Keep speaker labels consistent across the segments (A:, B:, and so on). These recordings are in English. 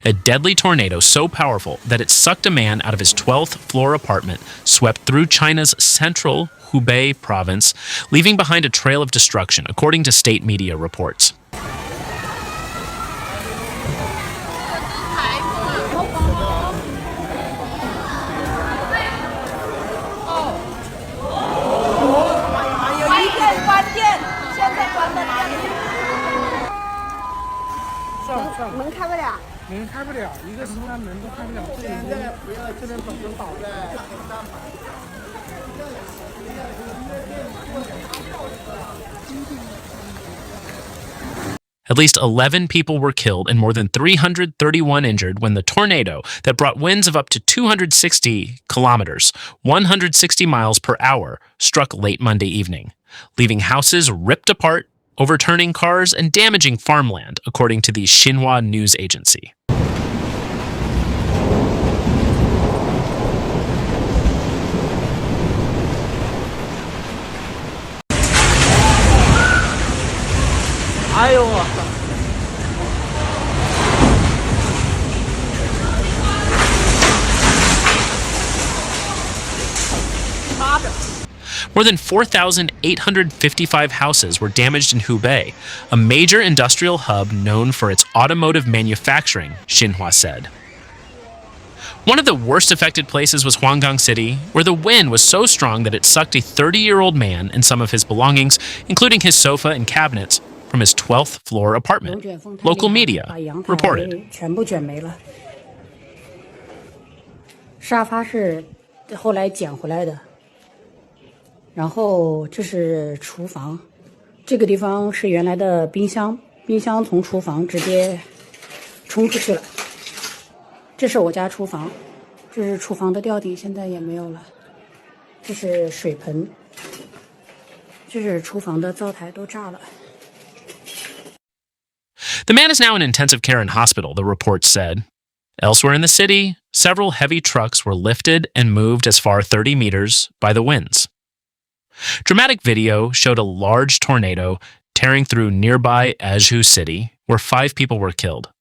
A: A deadly tornado so powerful that it sucked a man out of his 12th floor apartment, swept through China's central Hubei province, leaving behind a trail of destruction, according to state media reports. At least 11 people were killed and more than 331 injured when the tornado that brought winds of up to 260 kilometers, 160 miles per hour, struck late Monday evening, leaving houses ripped apart, overturning cars, and damaging farmland, according to the Xinhua news agency. More than 4,855 houses were damaged in Hubei, a major industrial hub known for its automotive manufacturing, Xinhua said. One of the worst affected places was Huanggang City, where the wind was so strong that it sucked a 30-year-old man and some of his belongings, including his sofa and cabinets, from his 12th floor apartment. Local media reported.
B: 沙发是后来捡回来的，然后这是厨房，这个地方是原来的冰箱，冰箱从厨房直接冲出去了。这是我家厨房，这是厨房的吊顶，现在也没有了。这是水盆，这是厨房的灶台都炸了。
A: The man is now in intensive care in hospital, the report said. Elsewhere in the city, several heavy trucks were lifted and moved as far 30 meters by the winds. Dramatic video showed a large tornado tearing through nearby Azhu City, where 5 people were killed.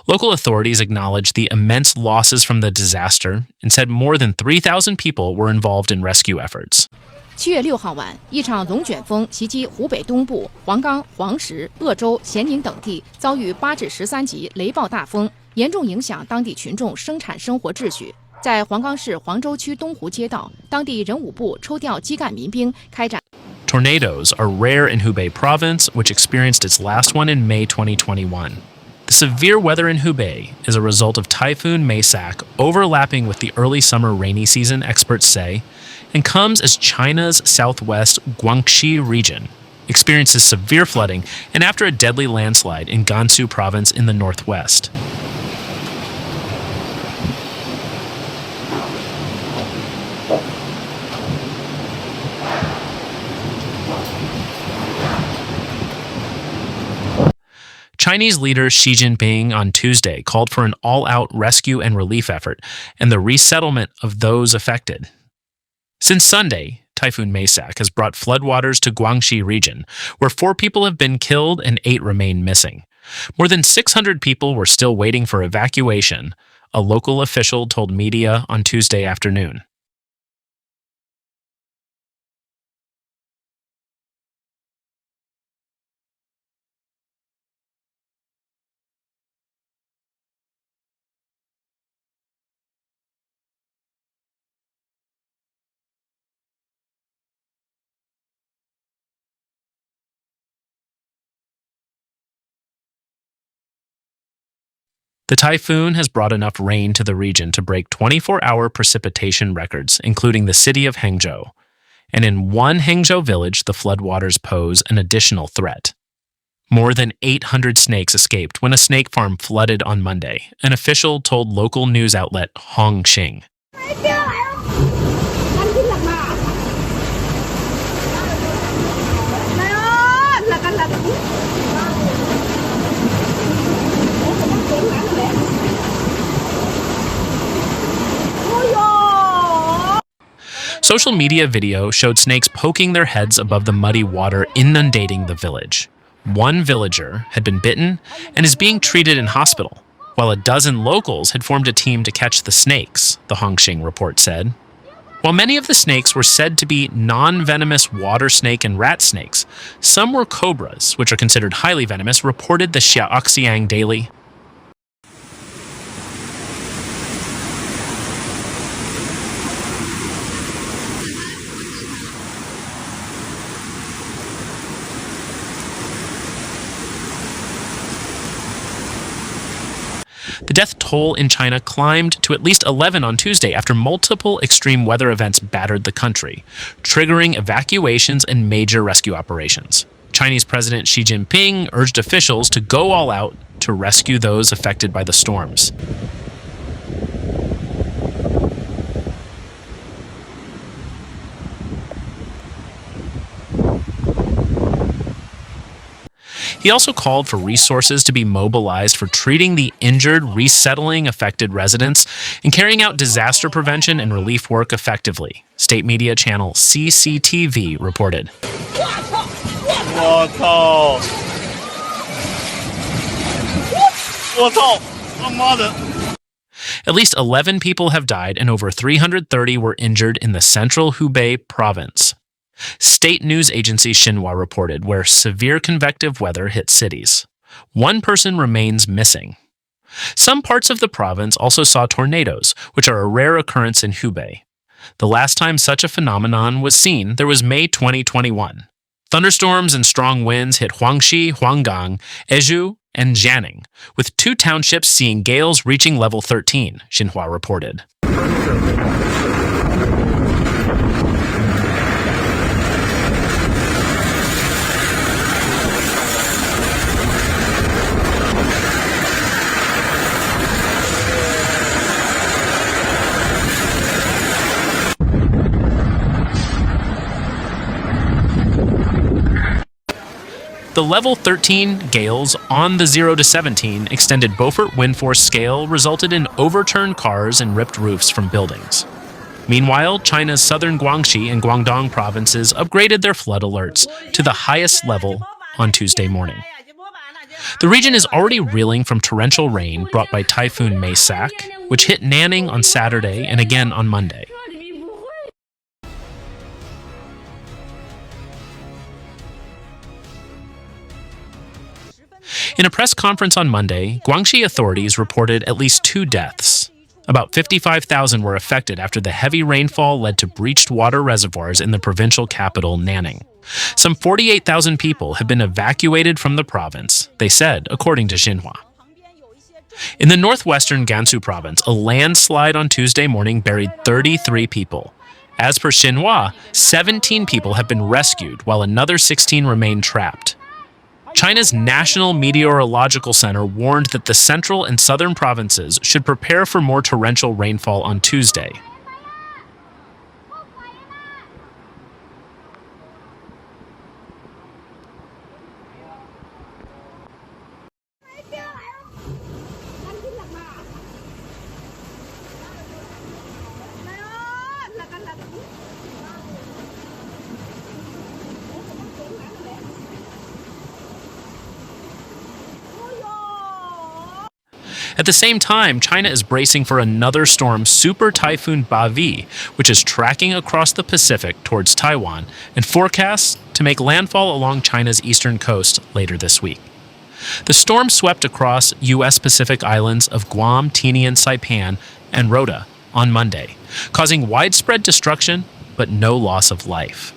A: Local authorities acknowledged the immense losses from the disaster and said more than 3,000 people were involved in rescue efforts.
C: 7月6号晚，一场龙卷风袭击湖北东部黄冈、黄石、鄂州、咸宁等地，遭遇8至13级雷暴大风，严重影响当地群众生产生活秩序。在黄冈市黄州区东湖街道，当地人武部抽调基干民兵开展。
A: Tornadoes are rare in Hubei province, which experienced its last one in May 2021. The severe weather in Hubei is a result of Typhoon Maysak overlapping with the early summer rainy season, experts say, and comes as China's southwest Guangxi region experiences severe flooding and after a deadly landslide in Gansu province in the northwest. Chinese leader Xi Jinping on Tuesday called for an all-out rescue and relief effort and the resettlement of those affected. Since Sunday, Typhoon Maysak has brought floodwaters to Guangxi region, where 4 people have been killed and 8 remain missing. More than 600 people were still waiting for evacuation, a local official told media on Tuesday afternoon. The typhoon has brought enough rain to the region to break 24-hour precipitation records, including the city of Hangzhou. And in one Hangzhou village, the floodwaters pose an additional threat. More than 800 snakes escaped when a snake farm flooded on Monday, an official told local news outlet Hongxing. Social media video showed snakes poking their heads above the muddy water inundating the village. One villager had been bitten and is being treated in hospital. while a dozen locals had formed a team to catch the snakes, the Hongxing report said. While many of the snakes were said to be non-venomous water snake and rat snakes, some were cobras, which are considered highly venomous, reported the Xiaoxiang Daily. The death toll in China climbed to at least 11 on Tuesday after multiple extreme weather events battered the country, triggering evacuations and major rescue operations. Chinese President Xi Jinping urged officials to go all out to rescue those affected by the storms. He also called for resources to be mobilized for treating the injured, resettling affected residents, and carrying out disaster prevention and relief work effectively, state media channel CCTV reported. At least 11 people have died and over 330 were injured in the central Hubei province. State news agency Xinhua reported where severe convective weather hit cities. One person remains missing. Some parts of the province also saw tornadoes, which are a rare occurrence in Hubei. The last time such a phenomenon was seen, there was May 2021. Thunderstorms and strong winds hit Huangxi, Huanggang, Ezhou, and Jianing, with 2 townships seeing gales reaching level 13, Xinhua reported. The level 13 gales on the 0 to 17 extended Beaufort wind force scale resulted in overturned cars and ripped roofs from buildings. Meanwhile, China's southern Guangxi and Guangdong provinces upgraded their flood alerts to the highest level on Tuesday morning. The region is already reeling from torrential rain brought by Typhoon Maysak, which hit Nanning on Saturday and again on Monday. In a press conference on Monday, Guangxi authorities reported at least 2 deaths. About 55,000 were affected after the heavy rainfall led to breached water reservoirs in the provincial capital, Nanning. Some 48,000 people have been evacuated from the province, they said, according to Xinhua. In the northwestern Gansu province, a landslide on Tuesday morning buried 33 people. As per Xinhua, 17 people have been rescued, while another 16 remain trapped. China's National Meteorological Center warned that the central and southern provinces should prepare for more torrential rainfall on Tuesday. At the same time, China is bracing for another storm, Super Typhoon Bavi, which is tracking across the Pacific towards Taiwan and forecasts to make landfall along China's eastern coast later this week. The storm swept across U.S. Pacific islands of Guam, Tinian, Saipan, and Rota on Monday, causing widespread destruction but no loss of life.